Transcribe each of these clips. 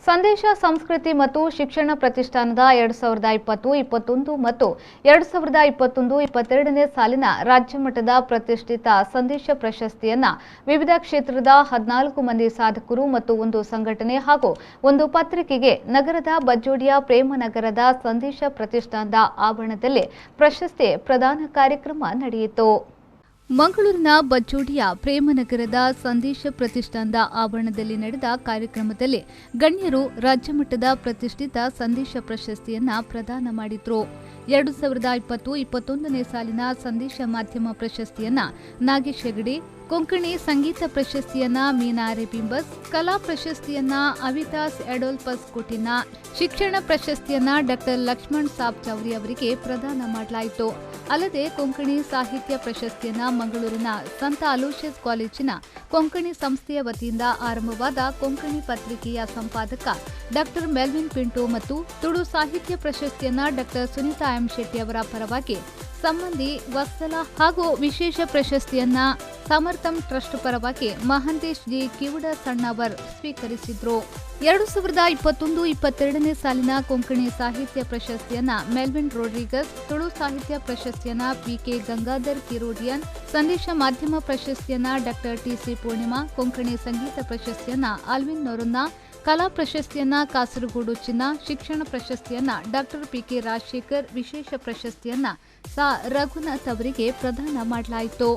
ಸಂದೇಶ ಸಂಸ್ಕೃತಿ ಮತ್ತು ಶಿಕ್ಷಣ ಪ್ರತಿಷ್ಠಾನದ 2020-21 ಮತ್ತು 2021-22ನೇ ಸಾಲಿನ ರಾಜ್ಯ ಮಟ್ಟದ ಪ್ರತಿಷ್ಠಿತ ಸಂದೇಶ ಪ್ರಶಸ್ತಿಯನ್ನ ವಿವಿಧ ಕ್ಷೇತ್ರದ 14 ಮಂದಿ ಸಾಧಕರು ಮತ್ತು ಒಂದು ಸಂಘಟನೆ ಹಾಗೂ ಒಂದು ಪತ್ರಿಕೆಗೆ ನಗರದ ಬಜ್ಜೋಡಿಯ ಪ್ರೇಮನಗರದ ಸಂದೇಶ ಪ್ರತಿಷ್ಠಾನದ ಆವರಣದಲ್ಲಿ ಪ್ರಶಸ್ತಿ ಪ್ರದಾನ ಕಾರ್ಯಕ್ರಮ ನಡೆಯಿತು. ಮಂಗಳೂರಿನ ಬಜ್ಜೋಡಿಯ ಪ್ರೇಮನಗರದ ಸಂದೇಶ ಪ್ರತಿಷ್ಠಾನದ ಆವರಣದಲ್ಲಿ ನಡೆದ ಕಾರ್ಯಕ್ರಮದಲ್ಲಿ ಗಣ್ಯರು ರಾಜ್ಯಮಟ್ಟದ ಪ್ರತಿಷ್ಠಿತ ಸಂದೇಶ ಪ್ರಶಸ್ತಿಯನ್ನ ಪ್ರದಾನ ಮಾಡಿದ್ರು. 2020-21ನೇ ಸಾಲಿನ ಸಂದೇಶ ಮಾಧ್ಯಮ ಪ್ರಶಸ್ತಿಯನ್ನ ನಾಗೇಶ್ ಹೆಗಡೆ, ಕೊಂಕಣಿ ಸಂಗೀತ ಪ್ರಶಸ್ತಿಯನ್ನ ಮೀನಾ ರೆಬಿಂಬಸ್, ಕಲಾ ಪ್ರಶಸ್ತಿಯನ್ನ ಅವಿತಾಸ್ ಎಡೋಲ್ಪಸ್ ಕೊಟ್ಟಿನ, ಶಿಕ್ಷಣ ಪ್ರಶಸ್ತಿಯನ್ನ ಡಾಕ್ಟರ್ ಲಕ್ಷ್ಮಣ್ ಸಾಬ್ ಚೌರಿ ಅವರಿಗೆ ಪ್ರದಾನ ಮಾಡಲಾಯಿತು. ಅಲ್ಲದೆ ಕೊಂಕಣಿ ಸಾಹಿತ್ಯ ಪ್ರಶಸ್ತಿಯನ್ನ ಮಂಗಳೂರಿನ ಸಂತ ಅಲೋಷಿಯಸ್ ಕಾಲೇಜಿನ ಕೊಂಕಣಿ ಸಂಸ್ಥೆಯ ವತಿಯಿಂದ ಆರಂಭವಾದ ಕೊಂಕಣಿ ಪತ್ರಿಕೆಯ ಸಂಪಾದಕ ಡಾಕ್ಟರ್ ಮೆಲ್ವಿನ್ ಪಿಂಟೋ ಮತ್ತು ತುಳು ಸಾಹಿತ್ಯ ಪ್ರಶಸ್ತಿಯನ್ನ ಡಾಕ್ಟರ್ ಸುನೀತಾ ಎಂ ಶೆಟ್ಟಿ ಅವರ ಪರವಾಗಿ ಸಂಬಂಧಿ ವತ್ಸಲ ಹಾಗೂ ವಿಶೇಷ ಪ್ರಶಸ್ತಿಯನ್ನ ಸಮರ್ಥಂ ಟ್ರಸ್ಟ್ ಪರವಾಗಿ ಮಹಂತೇಶ್ ಜಿ ಕಿವುಡ ಸಣ್ಣವರ್ ಸ್ವೀಕರಿಸಿದ್ರು. 2021-22ನೇ ಸಾಲಿನ ಕೊಂಕಣಿ ಸಾಹಿತ್ಯ ಪ್ರಶಸ್ತಿಯನ್ನ ಮೆಲ್ವಿನ್ ರೋಡ್ರಿಗಸ್, ತುಳು ಸಾಹಿತ್ಯ ಪ್ರಶಸ್ತಿಯನ್ನ ಪಿಕೆ ಗಂಗಾಧರ್ ಕಿರೋಡಿಯನ್, ಸಂದೇಶ ಮಾಧ್ಯಮ ಪ್ರಶಸ್ತಿಯನ್ನ ಡಾಕ್ಟರ್ ಟಿಸಿ ಪೂರ್ಣಿಮಾ, ಕೊಂಕಣಿ ಸಂಗೀತ ಪ್ರಶಸ್ತಿಯನ್ನ ಅಲ್ವಿನ್ ನೊರನ್ನ, ಕಲಾ ಪ್ರಶಸ್ತಿಯನ್ನ ಕಾಸರಗೋಡು ಚಿನ್ನ, ಶಿಕ್ಷಣ ಪ್ರಶಸ್ತಿಯನ್ನ ಡಾಕ್ಟರ್ ಪಿಕೆ ರಾಜಶೇಖರ್, ವಿಶೇಷ ಪ್ರಶಸ್ತಿಯನ್ನ ಸಾ ರಘುನಾಥ್ ಅವರಿಗೆ ಪ್ರದಾನ ಮಾಡಲಾಯಿತು.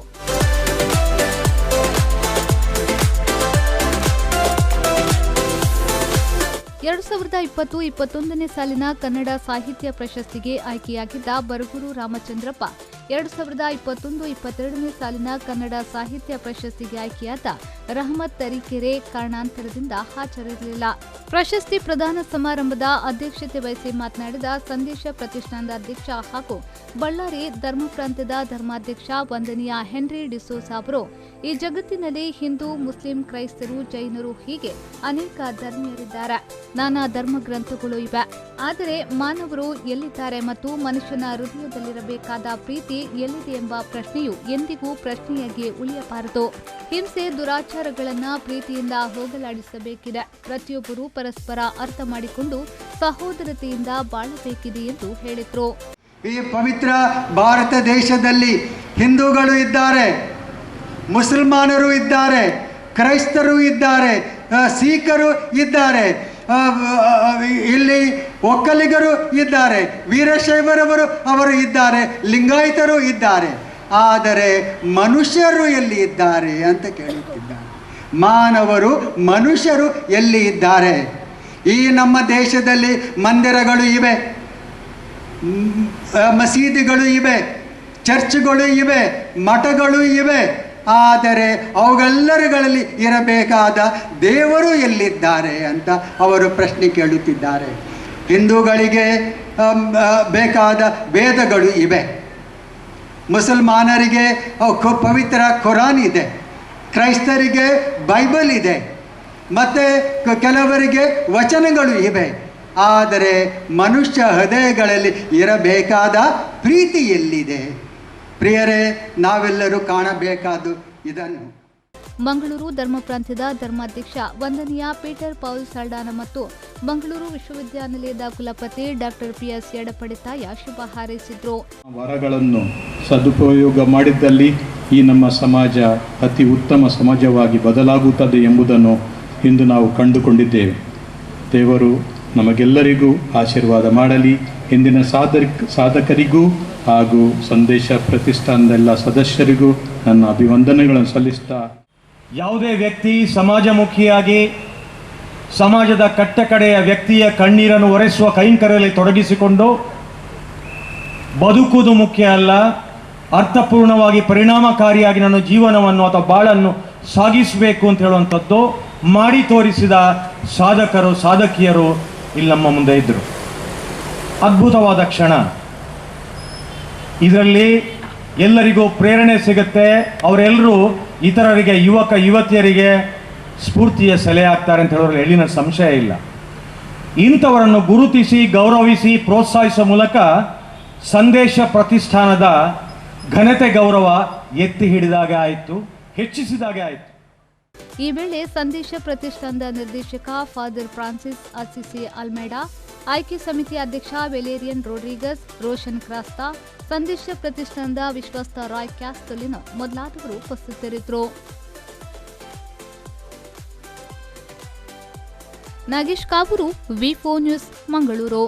ಎರಡು 2020-21ನೇ ಸಾಲಿನ ಕನ್ನಡ ಸಾಹಿತ್ಯ ಪ್ರಶಸ್ತಿಗೆ ಆಯ್ಕೆಯಾಗಿದ್ದ ಬರಗೂರು ರಾಮಚಂದ್ರಪ್ಪ 2021-22ನೇ ಸಾಲಿನ ಕನ್ನಡ ಸಾಹಿತ್ಯ ಪ್ರಶಸ್ತಿಗೆ ಆಯ್ಕೆಯಾದ ರಹಮತ್ ತರೀಕೆರೆ ಕಾರಣಾಂತರದಿಂದ ಹಾಜರಿರಲಿಲ್ಲ. ಪ್ರಶಸ್ತಿ ಪ್ರದಾನ ಸಮಾರಂಭದ ಅಧ್ಯಕ್ಷತೆ ವಹಿಸಿ ಮಾತನಾಡಿದ ಸಂದೇಶ ಪ್ರತಿಷ್ಠಾನದ ಅಧ್ಯಕ್ಷ ಹಾಗೂ ಬಳ್ಳಾರಿ ಧರ್ಮ ಪ್ರಾಂತ್ಯದ ಧರ್ಮಾಧ್ಯಕ್ಷ ವಂದನೀಯ ಹೆನ್ರಿ ಡಿಸೋಸ ಅವರು, ಈ ಜಗತ್ತಿನಲ್ಲಿ ಹಿಂದೂ, ಮುಸ್ಲಿಂ, ಕ್ರೈಸ್ತರು, ಜೈನರು ಹೀಗೆ ಅನೇಕ ಧರ್ಮೀಯರಿದ್ದಾರೆ. ನಾನಾ ಧರ್ಮ ಗ್ರಂಥಗಳು ಇವೆ. ಆದರೆ ಮಾನವರು ಎಲ್ಲಿದ್ದಾರೆ ಮತ್ತು ಮನುಷ್ಯನ ಹೃದಯದಲ್ಲಿರಬೇಕಾದ ಪ್ರೀತಿ ಎಲ್ಲಿದೆ ಎಂಬ ಪ್ರಶ್ನೆಯು ಎಂದಿಗೂ ಪ್ರಶ್ನೆಯಾಗಿ ಉಳಿಯಬಾರದು. ಹಿಂಸೆ, ದುರಾಚಾರಗಳನ್ನ ಪ್ರೀತಿಯಿಂದ ಹೋಗಲಾಡಿಸಬೇಕಿದೆ. ಪ್ರತಿಯೊಬ್ಬರೂ ಪರಸ್ಪರ ಅರ್ಥ ಮಾಡಿಕೊಂಡು ಸಹೋದರತೆಯಿಂದ ಬಾಳಬೇಕಿದೆ ಎಂದು ಹೇಳಿದರು. ಈ ಪವಿತ್ರ ಭಾರತ ದೇಶದಲ್ಲಿ ಹಿಂದೂಗಳು ಇದ್ದಾರೆ, ಮುಸಲ್ಮಾನರು ಇದ್ದಾರೆ, ಕ್ರೈಸ್ತರು ಇದ್ದಾರೆ, ಸಿಖ್ಖರು ಇದ್ದಾರೆ, ಇಲ್ಲಿ ಒಕ್ಕಲಿಗರು ಇದ್ದಾರೆ, ವೀರಶೈವರವರು ಅವರು ಇದ್ದಾರೆ, ಲಿಂಗಾಯತರು ಇದ್ದಾರೆ. ಆದರೆ ಮನುಷ್ಯರು ಎಲ್ಲಿ ಇದ್ದಾರೆ ಅಂತ ಕೇಳುತ್ತಿದ್ದಾರೆ. ಮಾನವರು ಮನುಷ್ಯರು ಎಲ್ಲಿ ಇದ್ದಾರೆ? ಈ ನಮ್ಮ ದೇಶದಲ್ಲಿ ಮಂದಿರಗಳು ಇವೆ, ಮಸೀದಿಗಳು ಇವೆ, ಚರ್ಚ್ಗಳು ಇವೆ, ಮಠಗಳು ಇವೆ. ಆದರೆ ಅವುಗಳೆಲ್ಲರುಗಳಲ್ಲಿ ಇರಬೇಕಾದ ದೇವರು ಎಲ್ಲಿದ್ದಾರೆ ಅಂತ ಅವರು ಪ್ರಶ್ನೆ ಕೇಳುತ್ತಿದ್ದಾರೆ. ಹಿಂದೂಗಳಿಗೆ ಬೇಕಾದ ವೇದಗಳು ಇವೆ, ಮುಸಲ್ಮಾನರಿಗೆ ಪವಿತ್ರ ಕುರಾನ್ ಇದೆ, ಕ್ರೈಸ್ತರಿಗೆ ಬೈಬಲ್ ಇದೆ, ಮತ್ತು ಕೆಲವರಿಗೆ ವಚನಗಳು ಇವೆ. ಆದರೆ ಮನುಷ್ಯ ಹೃದಯಗಳಲ್ಲಿ ಇರಬೇಕಾದ ಪ್ರೀತಿ ಎಲ್ಲಿದೆ? ಪ್ರಿಯರೇ, ನಾವೆಲ್ಲರೂ ಕಾಣಬೇಕಾದ್ದು ಇದನ್ನು. ಮಂಗಳೂರು ಧರ್ಮ ಪ್ರಾಂತ್ಯದ ಧರ್ಮಾಧ್ಯಕ್ಷ ವಂದನೀಯ ಪೀಟರ್ ಪೌಲ್ ಸಲ್ಡಾನ ಮತ್ತು ಮಂಗಳೂರು ವಿಶ್ವವಿದ್ಯಾನಿಲಯದ ಕುಲಪತಿ ಡಾಕ್ಟರ್ ಪಿಎಸ್ ಎಡಪಡಿತಾಯ ಶುಭ ಹಾರೈಸಿದರು. ವರಗಳನ್ನು ಸದುಪಯೋಗ ಮಾಡಿದ್ದಲ್ಲಿ ಈ ನಮ್ಮ ಸಮಾಜ ಅತಿ ಉತ್ತಮ ಸಮಾಜವಾಗಿ ಬದಲಾಗುತ್ತದೆ ಎಂಬುದನ್ನು ಇಂದು ನಾವು ಕಂಡುಕೊಂಡಿದ್ದೇವೆ. ದೇವರು ನಮಗೆಲ್ಲರಿಗೂ ಆಶೀರ್ವಾದ ಮಾಡಲಿ. ಇಂದಿನ ಸಾಧಕರಿಗೂ ಹಾಗೂ ಸಂದೇಶ ಪ್ರತಿಷ್ಠಾನದ ಎಲ್ಲ ಸದಸ್ಯರಿಗೂ ನನ್ನ ಅಭಿವಂದನೆಗಳನ್ನು ಸಲ್ಲಿಸ್ತಾ, ಯಾವುದೇ ವ್ಯಕ್ತಿ ಸಮಾಜಮುಖಿಯಾಗಿ ಸಮಾಜದ ಕಟ್ಟಕಡೆಯ ವ್ಯಕ್ತಿಯ ಕಣ್ಣೀರನ್ನು ಒರೆಸುವ ಕೈಂಕರ್ಯದಲ್ಲಿ ತೊಡಗಿಸಿಕೊಂಡು ಬದುಕುವುದು ಮುಖ್ಯ ಅಲ್ಲ, ಅರ್ಥಪೂರ್ಣವಾಗಿ ಪರಿಣಾಮಕಾರಿಯಾಗಿ ನನ್ನ ಜೀವನವನ್ನು ಅಥವಾ ಬಾಳನ್ನು ಸಾಗಿಸಬೇಕು ಅಂತ ಹೇಳುವಂಥದ್ದು ಮಾಡಿ ತೋರಿಸಿದ ಸಾಧಕರು, ಸಾಧಕಿಯರು ಇಲ್ಲಿ ನಮ್ಮ ಮುಂದೆ ಇದ್ದರು. ಅದ್ಭುತವಾದ ಕ್ಷಣ. ಇದರಲ್ಲಿ ಎಲ್ಲರಿಗೂ ಪ್ರೇರಣೆ ಸಿಗುತ್ತೆ. ಅವರೆಲ್ಲರೂ ಇತರರಿಗೆ, ಯುವಕ ಯುವತಿಯರಿಗೆ ಸ್ಫೂರ್ತಿಯ ಸೆಲೆ ಆಗ್ತಾರೆ ಅಂತ ಹೇಳೋದ್ರಲ್ಲಿ ಎಳ್ಳಿನ ಸಂಶಯ ಇಲ್ಲ. ಇಂಥವರನ್ನು ಗುರುತಿಸಿ, ಗೌರವಿಸಿ, ಪ್ರೋತ್ಸಾಹಿಸುವ ಮೂಲಕ ಸಂದೇಶ ಪ್ರತಿಷ್ಠಾನದ ಘನತೆ, ಗೌರವ ಎತ್ತಿ ಹಿಡಿದಾಗ ಆಯಿತು, ಹೆಚ್ಚಿಸಿದಾಗ ಆಯಿತು. ಈ ವೇಳೆ ಸಂದೇಶ ಪ್ರತಿಷ್ಠಾನದ ನಿರ್ದೇಶಕ ಫಾದರ್ ಫ್ರಾನ್ಸಿಸ್ ಅಸಿಸಿ ಅಲ್ಮೇಡಾ, ಆಯ್ಕೆ ಸಮಿತಿ ಅಧ್ಯಕ್ಷ ವೆಲೇರಿಯನ್ ರೋಡ್ರಿಗಸ್, ರೋಷನ್ ಕ್ರಾಸ್ತಾ, ಸಂದೇಶ ಪ್ರತಿಷ್ಠಾನದ ವಿಶ್ವಸ್ತ ರಾಯ್ ಕ್ಯಾಸ್ತೊಲಿನೋ ಮೊದಲಾದವರು ಉಪಸ್ಥಿತರಿದ್ದರು. ನಾಗೇಶ್ ಕಾವೂರು, ವಿ4 ನ್ಯೂಸ್, ಮಂಗಳೂರು.